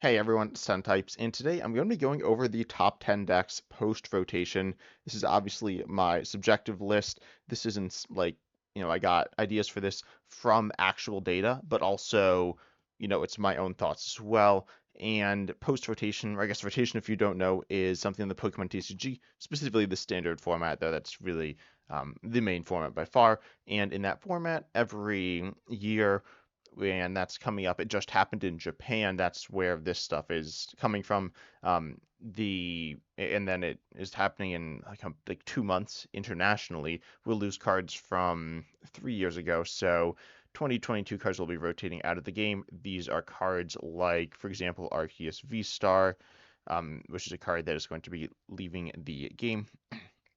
Hey everyone, Sun Types, and today I'm going to be going over the top 10 decks post rotation. This is obviously my subjective list. This isn't I got ideas for this from actual data, but also, it's my own thoughts as well. And post rotation, or I guess rotation, if you don't know, is something in the Pokemon TCG, specifically the standard format, though that's really the main format by far. And in that format, every year, and that's coming up. It just happened in Japan. That's where this stuff is coming from. And then it is happening in like 2 months internationally. We'll lose cards from 3 years ago, so 2022 cards will be rotating out of the game. These are cards like, for example, Arceus V-Star, which is a card that is going to be leaving the game.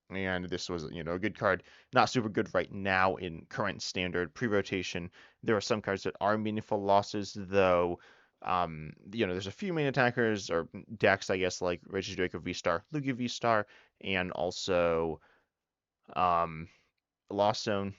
And this was, a good card. Not super good right now in current standard pre-rotation. There are some cards that are meaningful losses, though. There's a few main attackers or decks, I guess, like Regidraco V-Star, Lugia V-Star, and also um, Lost Zone.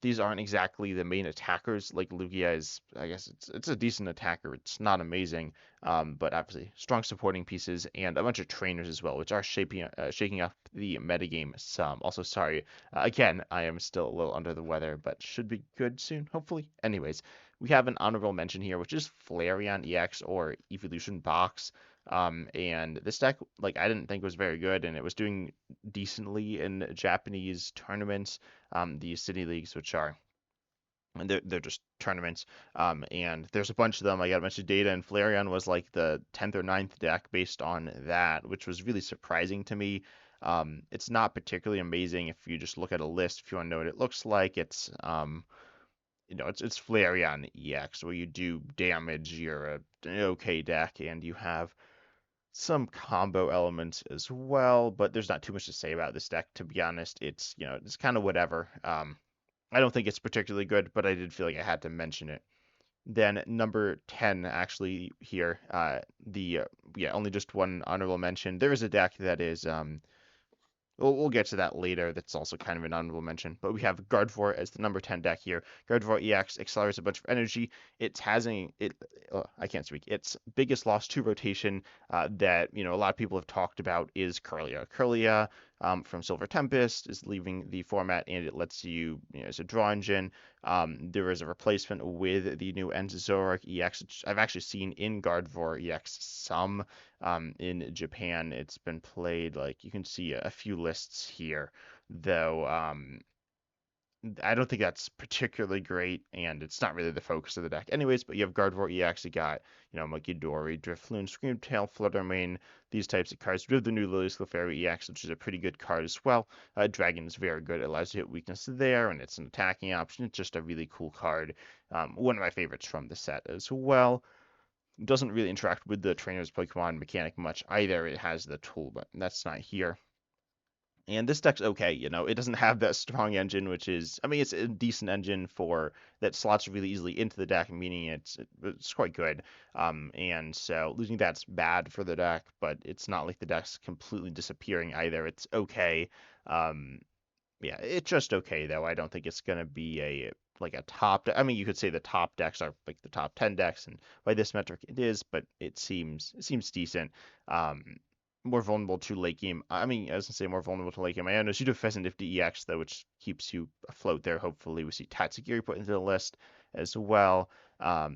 These aren't exactly the main attackers. Like Lugia is, I guess it's a decent attacker. It's not amazing, but obviously strong supporting pieces and a bunch of trainers as well, which are shaking up the metagame some. Also, sorry, again, I am still a little under the weather, but should be good soon, hopefully. Anyways, we have an honorable mention here, which is Flareon EX or Evolution Box. And this deck, like, I didn't think was very good, and it was doing decently in Japanese tournaments, these city leagues, which are and they're just tournaments. And there's a bunch of them. I got a bunch of data, and Flareon was like the 10th or ninth deck based on that, which was really surprising to me. It's not particularly amazing if you just look at a list. If you want to know what it looks like, it's Flareon EX where you do damage. You're an okay deck, and you have some combo elements as well, but there's not too much to say about this deck, to be honest. It's kind of whatever. I don't think it's particularly good, but I did feel like I had to mention it. Then number 10, actually, here, only just one honorable mention. There is a deck that is we'll get to that later. That's also kind of an honorable mention. But we have Gardevoir as the number 10 deck here. Gardevoir EX accelerates a bunch of energy. It's having it. I can't speak. Its biggest loss to rotation that a lot of people have talked about is Curlia. Curlia from Silver Tempest is leaving the format, and it lets you, it's a draw engine. There is a replacement with the new Zoroark EX, which I've actually seen in Gardevoir EX some in Japan. It's been played, like you can see a few lists here, though. I don't think that's particularly great, and it's not really the focus of the deck. Anyways, but you have Gardevoir EX, you got, Munkidori, Drifloon, Screamtail, Fluttermane, these types of cards. We have the new Lillie Clefairy EX, which is a pretty good card as well. Dragon is very good. It allows you to hit weakness there, and it's an attacking option. It's just a really cool card. One of my favorites from the set as well. Doesn't really interact with the trainer's Pokemon mechanic much either. It has the tool, but that's not here. And this deck's okay, it doesn't have that strong engine, which is, I mean, it's a decent engine for that slots really easily into the deck, meaning it's quite good. And so losing that's bad for the deck, but it's not like the deck's completely disappearing either. It's okay. Um, yeah, it's just okay though. I don't think it's gonna be a top. I mean, you could say the top decks are like the top 10 decks, and by this metric it is, but it seems decent. Um, More vulnerable to late game. I mean, I was gonna say more vulnerable to late game. I know you do Pheasant if EX though, which keeps you afloat there. Hopefully, we see Tatsugiri put into the list as well.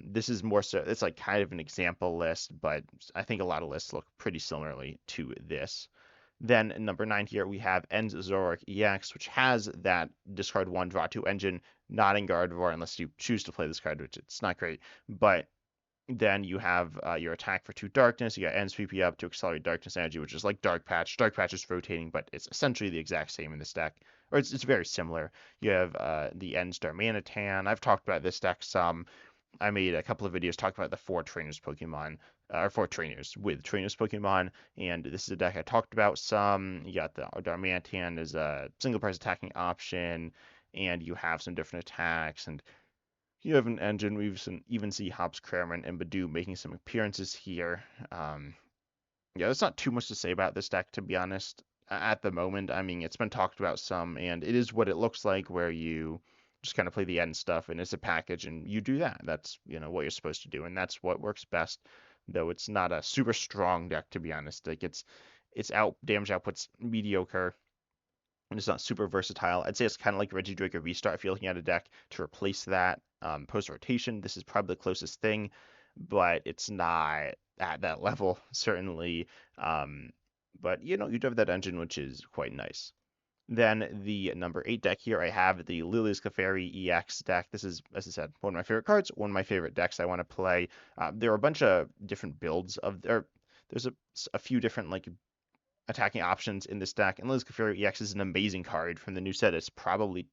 This is more so. It's like kind of an example list, but I think a lot of lists look pretty similarly to this. Then number 9 here we have Ends Zoroark EX, which has that discard 1, draw 2 engine, not in Gardevoir unless you choose to play this card, which it's not great. But then you have your attack for 2 darkness. You got Ends PP up to accelerate darkness energy, which is like Dark Patch. Dark Patch is rotating, but it's essentially the exact same in this deck. Or it's very similar. You have the Ends Darmanitan. I've talked about this deck some. I made a couple of videos talking about the 4 trainers Pokemon, or 4 trainers with trainers Pokemon, and this is a deck I talked about some. You got the Darmanitan as a single price attacking option, and you have some different attacks, and you have an engine. Even see Hops, Cramorant, and Badoo making some appearances here. Yeah, there's not too much to say about this deck, to be honest, at the moment. I mean, it's been talked about some, and it is what it looks like, where you just kind of play the end stuff, and it's a package, and you do that. That's, what you're supposed to do, and that's what works best. though it's not a super strong deck to be honest. Like its out damage output's mediocre and it's not super versatile. I'd say it's kind of like Regidrake or Restart if you're looking at a deck to replace that post rotation. This is probably the closest thing, but it's not at that level certainly. Um, but you know, you do have that engine, which is quite nice. Then the number 8 deck here, I have the Lillie's Clefairy EX deck. This is, as I said, one of my favorite cards, one of my favorite decks I want to play. There are a bunch of different builds of there. There's a few different like attacking options in this deck, and Lillie's Clefairy EX is an amazing card from the new set. It's probably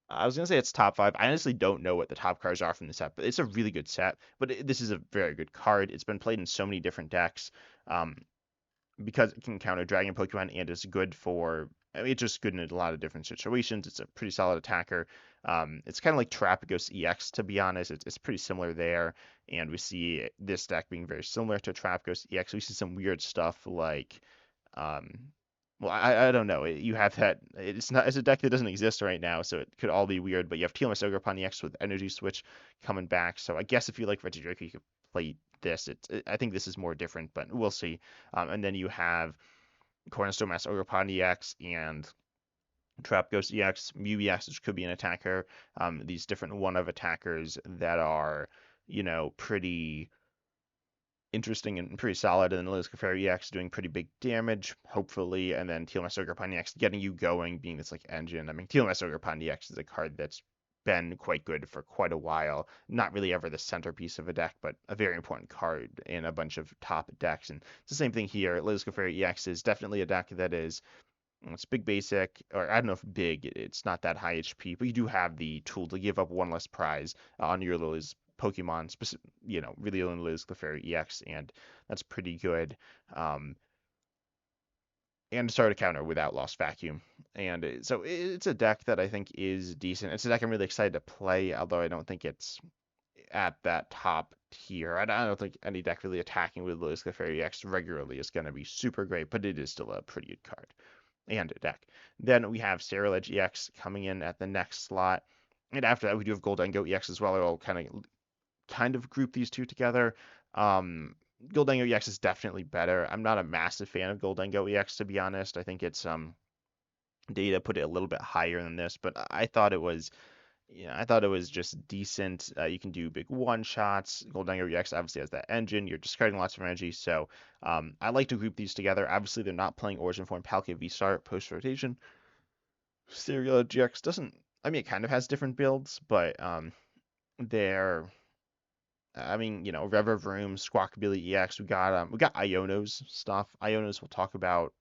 I was gonna say it's top 5. I honestly don't know what the top cards are from the set, but it's a really good set. But this is a very good card. It's been played in so many different decks. Um, because it can counter Dragon Pokemon and is good for. I mean, it's just good in a lot of different situations. It's a pretty solid attacker. It's kind of like Terapagos EX, to be honest. It's pretty similar there, and we see this deck being very similar to Terapagos EX. We see some weird stuff like, um, well, I don't know. You have that. It's a deck that doesn't exist right now, so it could all be weird. But you have TMS Ogerpon EX with Energy Switch coming back. So I guess if you like Regidrake, you could play this. I think this is more different, but we'll see. And then you have Cornerstone Mass Ogerpon EX and Trap Ghost EX, Mew EX, which could be an attacker. These different one of attackers that are, you know, pretty interesting and pretty solid. And then Lilith Clefairy EX doing pretty big damage, hopefully. And then TLMS Ogerpon EX getting you going, being this like engine. I mean, TLMS Ogerpon EX is a card that's been quite good for quite a while. Not really ever the centerpiece of a deck, but a very important card in a bunch of top decks. And it's the same thing here. Lilith Clefairy EX is definitely a deck that is it's big basic, or I don't know if big, it's not that high HP, but you do have the tool to give up one less prize on your Lily's Pokemon, you know, really only Lily's Clefairy EX, and that's pretty good. Um, and start a counter without Lost Vacuum. And so it's a deck that I think is decent. It's a deck I'm really excited to play, although I don't think it's at that top tier. I don't think any deck really attacking with Lily's Clefairy EX regularly is going to be super great, but it is still a pretty good card and a deck. Then we have Ceruledge EX coming in at the next slot. And after that, we do have Gholdengo EX as well. I'll kind of group these two together. Gholdengo EX is definitely better. I'm not a massive fan of Gholdengo EX, to be honest. I think it's data put it a little bit higher than this, but I thought it was yeah, I thought it was just decent. You can do big one shots. Gholdengo EX obviously has that engine. You're discarding lots of energy, so I like to group these together. Obviously, they're not playing Origin Form Palkia V-Star post rotation. Cerulean GX doesn't. I mean, it kind of has different builds, but they're. I mean, you know, Revavroom, Squawkabilly EX. We got Iono's stuff. Iono's we'll talk about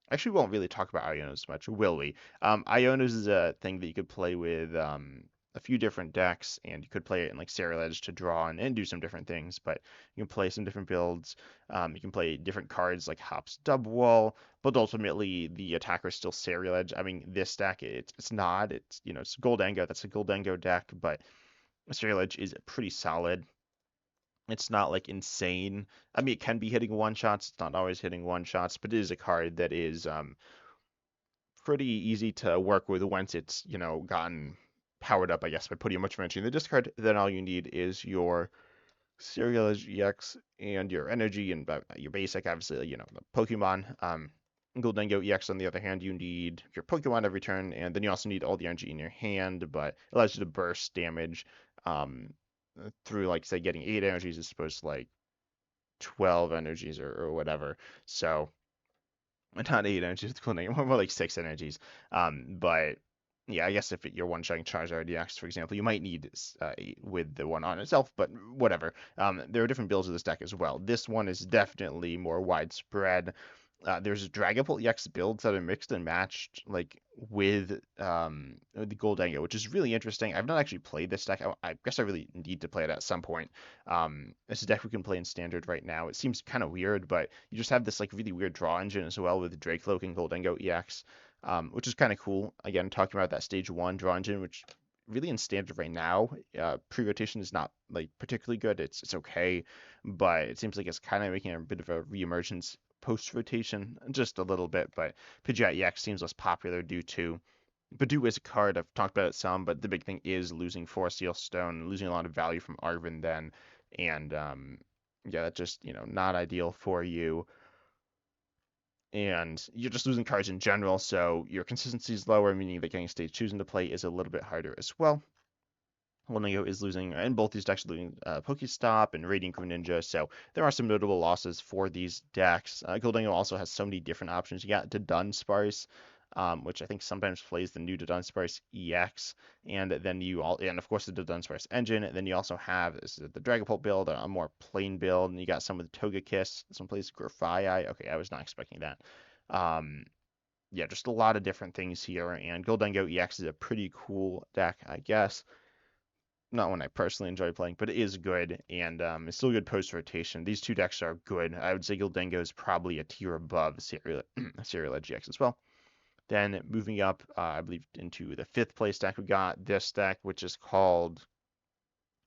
actually, we won't really talk about Ionos much, will we? Ionos is a thing that you could play with a few different decks, and you could play it in like Ceruledge to draw and do some different things, but you can play some different builds. You can play different cards like Hops Dubwall, but ultimately the attacker is still Ceruledge. I mean, this deck, it's not. It's, you know, it's Gholdengo. That's a Gholdengo deck, but Ceruledge is pretty solid. It's not like insane. I mean, it can be hitting one shots. It's not always hitting one shots, but it is a card that is pretty easy to work with once it's, you know, gotten powered up, I guess, by putting a bunch of energy in the discard. Then all you need is your Cerulean EX and your energy and your basic, obviously, you know, the Pokemon. Gholdengo EX, on the other hand, you need your Pokemon every turn, and then you also need all the energy in your hand, but it allows you to burst damage through, like, say, getting 8 energies as opposed to, like, 12 energies or whatever. So not 8 energies, more like 6 energies. But yeah, I guess if you're one-shotting Charizard DX, for example, you might need 8 with the one on itself, but whatever. There are different builds of this deck as well. This one is definitely more widespread. There's Dragapult EX builds that are mixed and matched, like with the Gholdengo, which is really interesting. I've not actually played this deck. I guess I really need to play it at some point. It's a deck we can play in standard right now. It seems kind of weird, but you just have this like really weird draw engine as well with Dracloak and Gholdengo EX, which is kind of cool. Again, talking about that stage 1 draw engine, which really in standard right now, pre-rotation is not like particularly good. It's okay, but it seems like it's kind of making a bit of a reemergence post-rotation, just a little bit, but Pidgeot EX seems less popular due to Badoo is a card. I've talked about it some, but the big thing is losing Forest Seal Stone, losing a lot of value from Arven then, and yeah, that's just, not ideal for you. And you're just losing cards in general, so your consistency is lower, meaning that getting stage 2s into play is a little bit harder as well. Gholdengo is losing, and both these decks are losing Pokestop and Radiant Greninja, so there are some notable losses for these decks. Gholdengo also has so many different options. You got Dunsparce, which I think sometimes plays the new Dunsparce EX, and then and of course the Dunsparce engine. And then you also have this is the Dragapult build, a more plain build, and you got some with Togekiss, some plays Grafaiai. Okay, I was not expecting that. Um, yeah, just a lot of different things here, and Gholdengo EX is a pretty cool deck, I guess. Not one I personally enjoy playing, but it is good, and it's still good post rotation. These two decks are good. I would say Gholdengo is probably a tier above Ceruledge GX as well. Then moving up, I believe into the fifth place deck, we got this deck, which is called,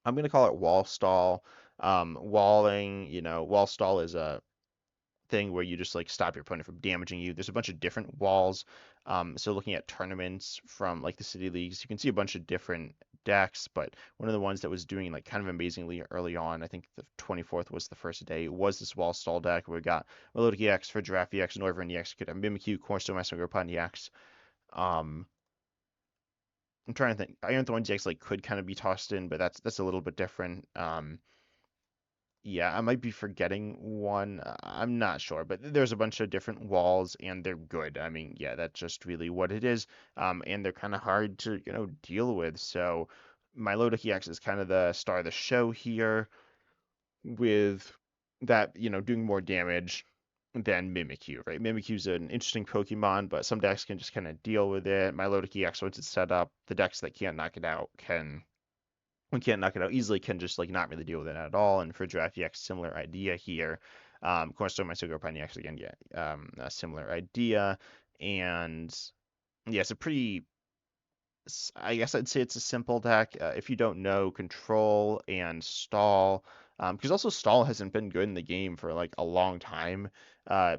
I'm going to call it Wall Stall. Walling, Wall Stall is a thing where you just like stop your opponent from damaging you. There's a bunch of different walls. So looking at tournaments from like the city leagues, you can see a bunch of different decks, but one of the ones that was doing like kind of amazingly early on, I think the 24th was the first day, was this wall stall deck where we got Melodic EX, for Giraffe EX, Noivern EX, could have Mimikyu, Cornerstone Master Gopon EX. Um, I'm trying to think. Iron Thorns EX like could kind of be tossed in, but that's a little bit different. Yeah, I might be forgetting one. I'm not sure, but there's a bunch of different walls, and they're good. I mean, yeah, that's just really what it is. And they're kind of hard to, deal with. So Milotic EX is kind of the star of the show here, with that, doing more damage than Mimikyu, right? Mimikyu's an interesting Pokemon, but some decks can just kind of deal with it. Milotic EX, once it's set up, the decks that can't knock it out can't knock it out easily, can just like not really deal with it at all. And for Giraffe EX, similar idea here. Cornerstone Mystical Pine EX again, yeah, a similar idea. And yeah, it's a pretty, I guess I'd say it's a simple deck. If you don't know Control and Stall, because also Stall hasn't been good in the game for like a long time. Uh,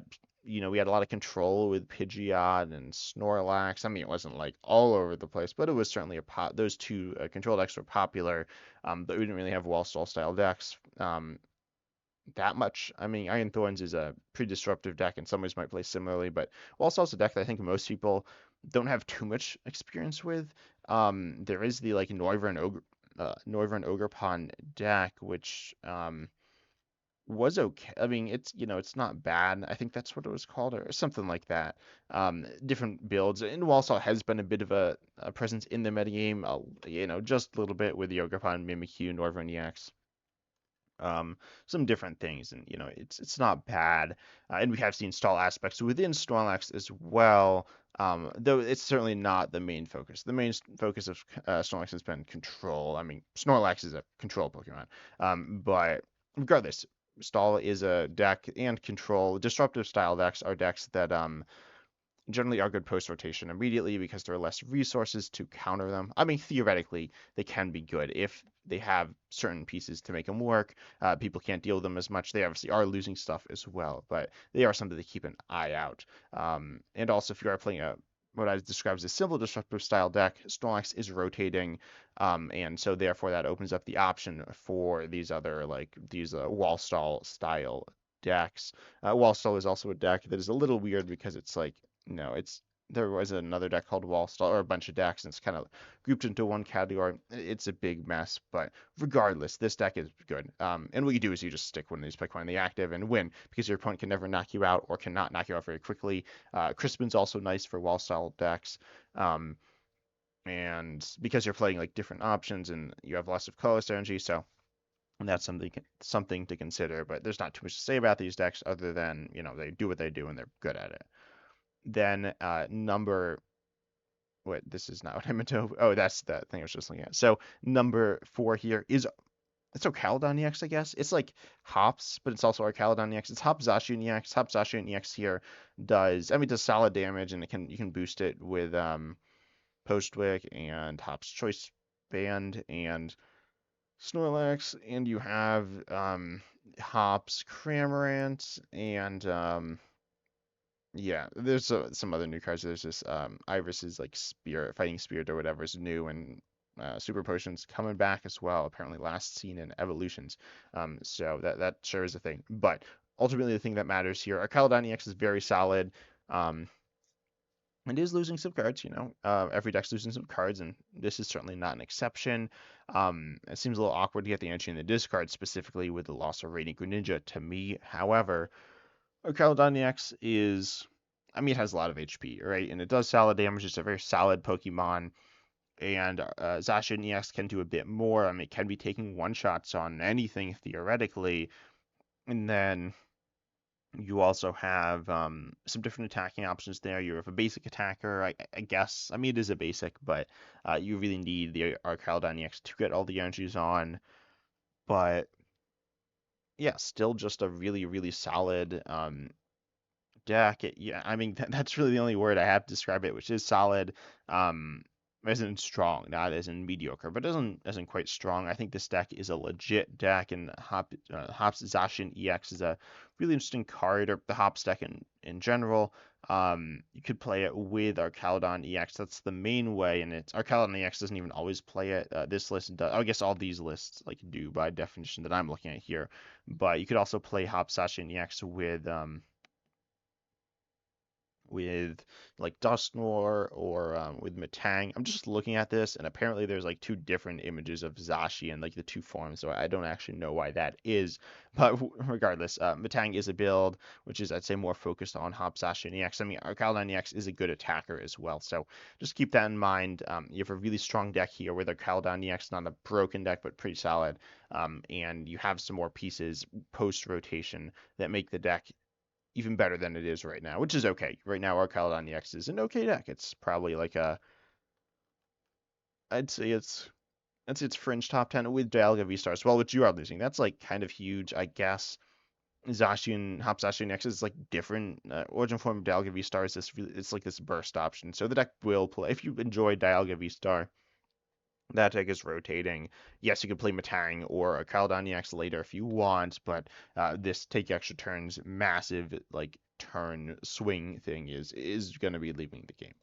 we had a lot of control with Pidgeot and Snorlax. I mean, it wasn't like all over the place, but it was certainly those two control decks were popular. But we didn't really have wall stall style decks that much. I mean, Iron Thorns is a pretty disruptive deck, and some ways might play similarly, but also a deck that I think most people don't have too much experience with. There is the like Noivern Ogrepon deck, which was okay. I mean, it's not bad. I think that's what it was called, or something like that. Different builds, and Walsall has been a bit of a presence in the metagame, just a little bit with the Ogrepon, Mimikyu, Noivern EX, some different things, and it's not bad. And we have seen stall aspects within Snorlax as well, though it's certainly not the main focus. The main focus of Snorlax has been control. I mean, Snorlax is a control Pokemon, but regardless, stall is a deck, and control disruptive style decks are decks that generally are good post rotation immediately because there are less resources to counter them. I mean, theoretically, they can be good if they have certain pieces to make them work. People can't deal with them as much. They obviously are losing stuff as well, but they are something to keep an eye out. And also, if you are playing what I describe as a simple disruptive style deck, Snorlax is rotating, and so therefore that opens up the option for these other these wall stall style decks. Wall stall is also a deck that is a little weird because it's like no, there was another deck called Wallstall, or a bunch of decks, and it's kind of grouped into one category. It's a big mess, but regardless, this deck is good. And what you do is you just stick one of these Pokemon in the active and win, because your opponent can never knock you out or cannot knock you out very quickly. Crispin's also nice for Wallstall decks. And because you're playing like different options and you have lots of colorless energy, so and that's something to consider. But there's not too much to say about these decks other than they do what they do and they're good at it. Then wait, this is not what I meant to. Oh, that's the thing I was just looking at. So number 4 here is it's Archaludon EX, I guess. It's like Hops, but it's also Archaludon EX. It's Hop Zacian EX. Hop Zacian EX here does solid damage, and you can boost it with Postwick and Hop's Choice Band and Snorlax, and you have Hops Cramorant and yeah, there's some other new cards. There's this Iris's like Spirit, Fighting Spirit or whatever is new, and super potions coming back as well. Apparently, last seen in evolutions. So that sure is a thing. But ultimately, the thing that matters here, Archaludon EX is very solid. Um, it is losing some cards, every deck's losing some cards, and this is certainly not an exception. It seems a little awkward to get the entry in the discard, specifically with the loss of Radiant Greninja to me. However, Archaludon EX is, I mean, it has a lot of HP, right? And it does solid damage. It's a very solid Pokemon. And Zacian EX can do a bit more. I mean, it can be taking one-shots on anything, theoretically. And then you also have some different attacking options there. You have a basic attacker, I guess. I mean, it is a basic, but you really need the Archaludon EX to get all the energies on. But yeah, still just a really, really solid deck. Yeah, I mean, that's really the only word I have to describe it, which is solid. Um, as in strong, not as in mediocre, but doesn't as in quite strong. I think this deck is a legit deck, and Hop's Zacian EX is a really interesting card, or the Hops deck in general. You could play it with Archaludon EX. That's the main way, and it's Archaludon EX doesn't even always play it. This list does. I guess all these lists like do by definition that I'm looking at here. But you could also play Hop Zacian EX with like Dusknoir or with Matang. I'm just looking at this, and apparently there's like two different images of Zashi and like the two forms, so I don't actually know why that is. But regardless, Matang is a build which is, I'd say, more focused on Hop Zashi and EX. I mean, Archaludon EX is a good attacker as well, so just keep that in mind. You have a really strong deck here with Archaludon EX, not a broken deck, but pretty solid. And you have some more pieces post rotation that make the deck even better than it is right now, which is okay. Right now, Archaludon EX is an okay deck. It's probably like I'd say it's fringe top 10 with Dialga V-Star as well, which you are losing. That's like kind of huge, I guess. Zacian, Hop Zacian EX is like different. Origin form of Dialga V-Star is this really, it's like this burst option. So the deck will play, if you enjoy Dialga V-Star, that deck is rotating. Yes, you could play Matang or a Caldon EX later if you want, but this take extra turns, massive like turn swing thing is going to be leaving the game.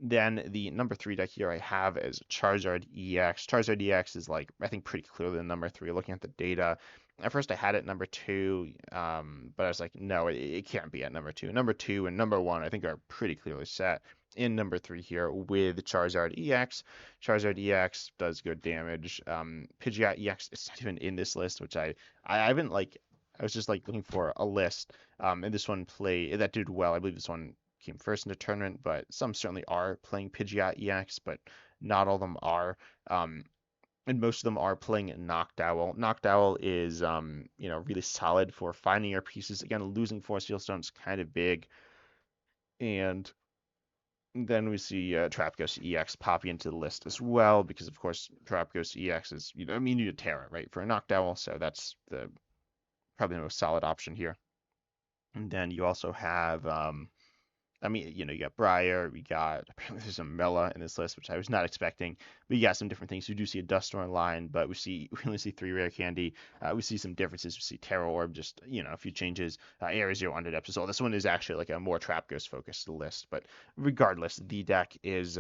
Then the number 3 deck here I have is Charizard EX. Charizard EX is like, I think, pretty clearly the number 3 looking at the data. At first I had it number 2, but I was like, no, it can't be at number 2. Number 2 and number 1 I think are pretty clearly set in number 3 here with Charizard EX. Charizard EX does good damage. Pidgeot EX is not even in this list, which I haven't like, I was just like looking for a list. And this one that did well. I believe this one came first in the tournament, but some certainly are playing Pidgeot EX, but not all of them are. And most of them are playing Noctowl. Noctowl is, really solid for finding your pieces. Again, losing Force Field Stone is kind of big. And then we see Trapghost EX popping into the list as well, because of course Trapghost EX is, you need a Terra, right, for a Noctowl, so that's probably the most solid option here. And then you also have you got Briar, we got, apparently there's a Mela in this list, which I was not expecting, but you got some different things. We do see a Dusknoir line, but we only see 3 rare candy. We see some differences. We see Terra Orb, just, a few changes. Area Zero under depth. So this one is actually like a more Trap Ghost focused list, but regardless, the deck is,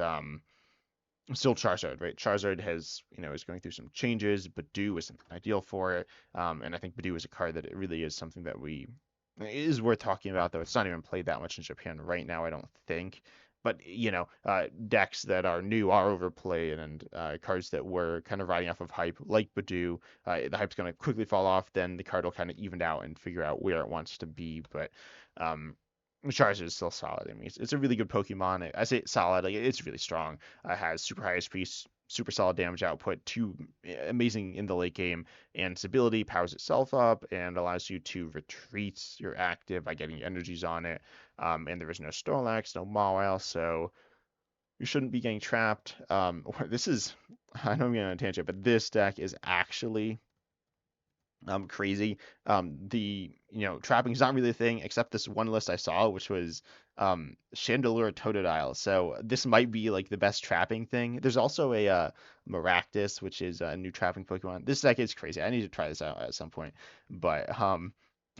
still Charizard, right? Charizard is going through some changes. Badoo is something ideal for it. And I think Badoo is a card that it really is something that it is worth talking about, though it's not even played that much in Japan right now, I don't think. But, decks that are new are overplayed, and cards that were kind of riding off of hype, like Badoo, the hype's going to quickly fall off, then the card will kind of even out and figure out where it wants to be. But Charizard is still solid. I mean, it's a really good Pokemon. I say solid, like it's really strong. It has super high SP, super solid damage output, amazing in the late game, and its ability powers itself up and allows you to retreat your active by getting energies on it. And there is no Snorlax, no Mawile, so you shouldn't be getting trapped. This is, I know I'm getting on a tangent, but this deck is actually crazy. The trapping is not really a thing, except this one list I saw, which was Chandelure Totodile. So this might be like the best trapping thing. There's also a Maractus, which is a new trapping Pokemon. This deck is crazy. I need to try this out at some point. But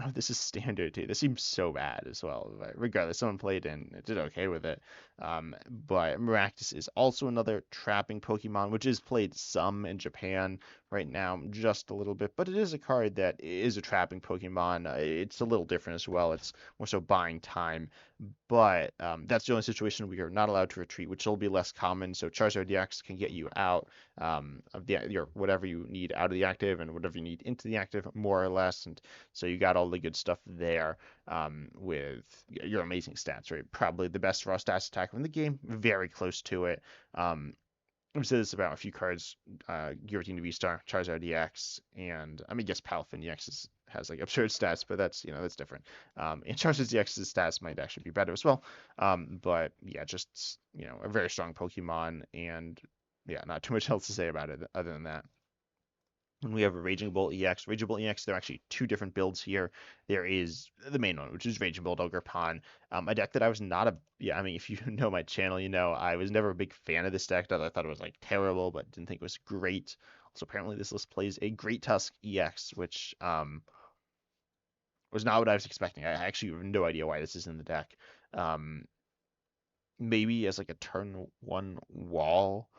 Oh, this is standard too. This seems so bad as well. But regardless, someone played and did okay with it. But Maractus is also another trapping Pokemon, which is played some in Japan right now, just a little bit. But it is a card that is a trapping Pokemon. It's a little different as well. It's more so buying time. But that's the only situation we are not allowed to retreat, which will be less common. So Charizard DX can get you out of your whatever you need out of the active and whatever you need into the active, more or less. And so you got all the good stuff there with your amazing stats, right? Probably the best raw stats attack in the game, very close to it. I've said this about a few cards, Giratina V-Star, Charizard EX, and I mean, yes, Palafin EX has like absurd stats, but that's different. And Charizard EX's stats might actually be better as well. But yeah, just a very strong Pokemon, and yeah, not too much else to say about it other than that. And we have a Raging Bolt EX. Raging Bolt EX, there are actually two different builds here. There is the main one, which is Raging Bolt Ogerpon, a deck that I was not a, yeah, I mean, if you know my channel, I was never a big fan of this deck. I thought it was like terrible, but didn't think it was great. Also, apparently this list plays a Great Tusk EX, which was not what I was expecting. I actually have no idea why this is in the deck. Um, Maybe as like a turn one wall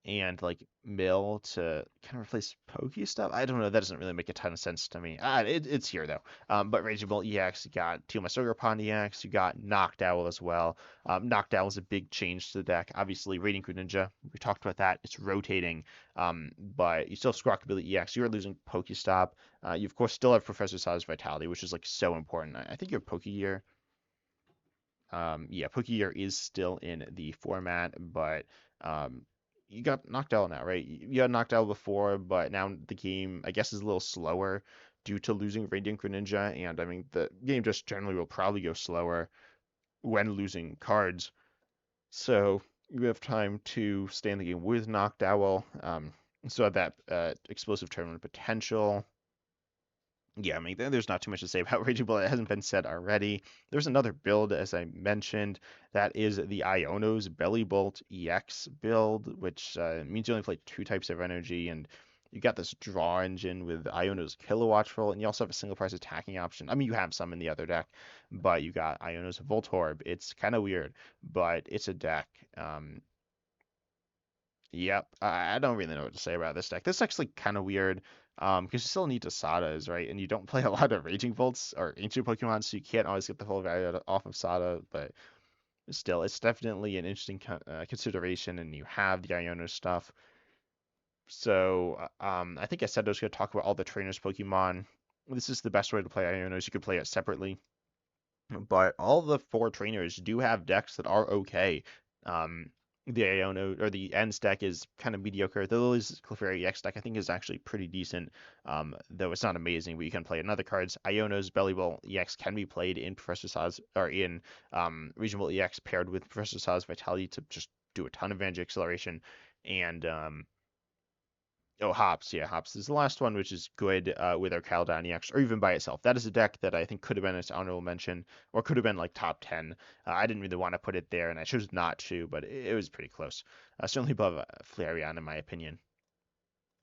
and like mill to kind of replace pokey stuff. I don't know. That doesn't really make a ton of sense to me. It's here though. But Raging Bolt EX, you got Teal Mastoger Pond EX, you got Noctowl as well. Noctowl is a big change to the deck. Obviously, Radiant Greninja, we talked about that. It's rotating, but you still have Squawkabilly EX. You are losing Pokestop. You of course still have Professor Saw's Vitality, which is like so important. I think your Pokegear yeah, Pokegear is still in the format, but um, you got knocked out now, right? You got knocked out before, but now the game, I guess, is a little slower due to losing Radiant Greninja, and I mean, the game just generally will probably go slower when losing cards. So you have time to stay in the game with Noctowl, so have that explosive tournament potential. Yeah, I mean, there's not too much to say about Raging Bull. It hasn't been said already. There's another build, as I mentioned, that is the Iono's Belly Bolt EX build, which means you only play two types of energy, and you got this draw engine with Iono's Kilowatt Roll, and you also have a single price attacking option. I mean, you have some in the other deck, but you got Iono's Voltorb. It's kind of weird, but it's a deck. Yep, I don't really know what to say about this deck. This deck's like kind of weird, because you still need Asadas, right? And you don't play a lot of Raging Volts or Ancient Pokemon, so you can't always get the full value off of Sada. But still, it's definitely an interesting consideration, and you have the Iono stuff. So, I think I said I was going to talk about all the trainers Pokemon. This is the best way to play Ionos. You could play it separately, but all the four trainers do have decks that are okay. Um, the Iono or the Ends deck is kind of mediocre. The Lillie's Clefairy X deck I think is actually pretty decent, though it's not amazing. But you can play in other cards. Iono's Belly Ball EX can be played in Professor Saw's or in Regional EX paired with Professor Saw's Vitality to just do a ton of Energy Acceleration. And Oh, Hops. Yeah, Hops is the last one, which is good with Archaludon EX, or even by itself. That is a deck that I think could have been its honorable mention, or could have been like top 10. I didn't really want to put it there, and I chose not to, but it was pretty close. Certainly above Flareon, in my opinion.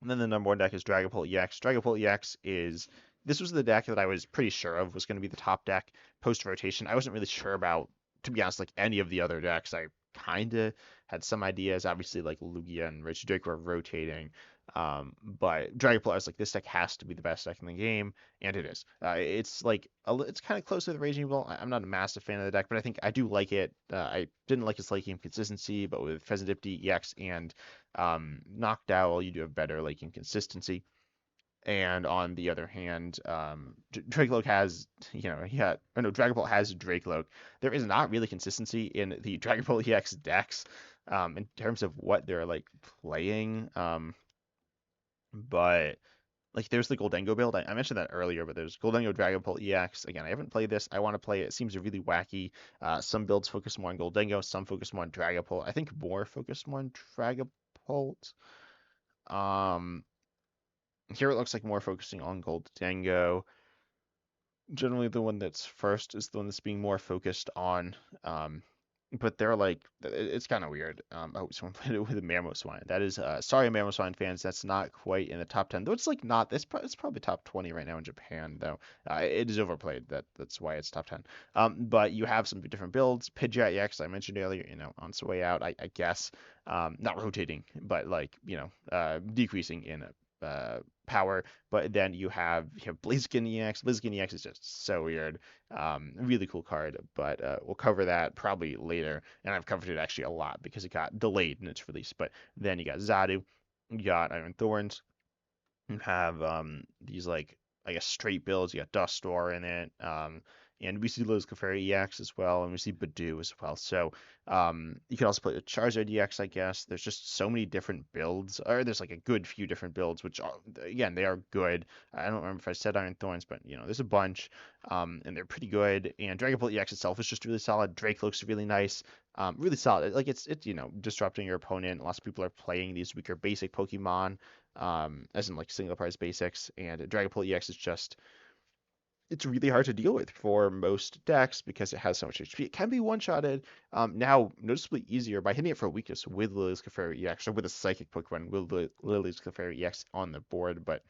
And then the number one deck is Dragapult EX. Dragapult EX is this was the deck that I was pretty sure of was going to be the top deck post rotation. I wasn't really sure about, to be honest, like any of the other decks. I kind of had some ideas. Obviously, like Lugia and Rich Drake were rotating. But Dragapult, I was like, this deck has to be the best deck in the game, and it is. It's like it's kind of close to the Raging Bull. I'm not a massive fan of the deck, but I think I do like it. I didn't like its late game consistency, but with Pheasantipede EX and Noctowl, you do have better late game consistency. And on the other hand, Dracoloak has, or no, Dragapult has Dracoloak. There is not really consistency in the Dragapult EX decks, in terms of what they're like playing. But like there's the Gholdengo build. I mentioned that earlier, but there's Gholdengo Dragapult EX. Again, I haven't played this. I want to play it. It seems really wacky. Some builds focus more on Gholdengo, some focus more on Dragapult. I think more focus more on Dragapult. Um, Here it looks like more focusing on Gholdengo. Generally, the one that's first is the one that's being more focused on. but they're like it's kind of weird. Oh, someone played it with a Mamoswine. That is sorry, Mamoswine fans, that's not quite in the top 10. Though it's like not. It's probably top 20 right now in Japan though. It is overplayed. That's why it's top 10. But you have some different builds. Pidgeot EX I mentioned earlier, on its way out, I guess. Not rotating, but like decreasing in power. But then you have Blaziken EX. Blaziken EX is just so weird. Really cool card, but we'll cover that probably later. And I've covered it actually a lot because it got delayed in its release. But then you got Zadu, you got Iron Thorns, you have these like I guess straight builds. You got Dustor in it, and we see Liz Clefairy EX as well, and we see Badoo as well. So you can also play with Charizard EX, I guess. There's just so many different builds, or there's like a good few different builds, which are, again they are good. I don't remember if I said Iron Thorns, but there's a bunch, and they're pretty good. And Dragapult EX itself is just really solid. Drake looks really nice. Really solid. Like it's disrupting your opponent. Lots of people are playing these weaker basic Pokemon, as in like single prize basics, and Dragapult EX is just it's really hard to deal with for most decks because it has so much HP. It can be one-shotted, now noticeably easier by hitting it for weakness with Lily's Clefairy EX or with a Psychic Pokemon with Lily's Clefairy EX on the board, but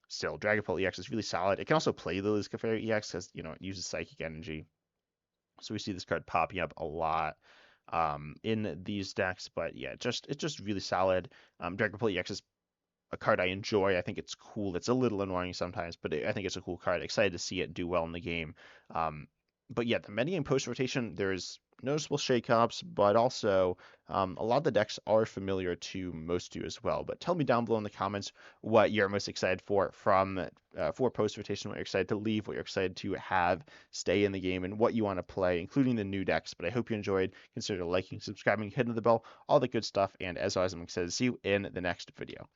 still, Dragapult EX is really solid. It can also play Lily's Clefairy EX because, it uses Psychic Energy. So we see this card popping up a lot in these decks, but yeah, it's just really solid. Dragapult EX is a card I enjoy. I think it's cool. It's a little annoying sometimes, but I think it's a cool card. Excited to see it do well in the game. But yeah, the meta and post rotation, there's noticeable shakeups, but also a lot of the decks are familiar to most of you as well. But tell me down below in the comments what you're most excited for post rotation, what you're excited to leave, what you're excited to have stay in the game, and what you want to play, including the new decks. But I hope you enjoyed. Consider liking, subscribing, hitting the bell, all the good stuff. And as always, I'm excited to see you in the next video.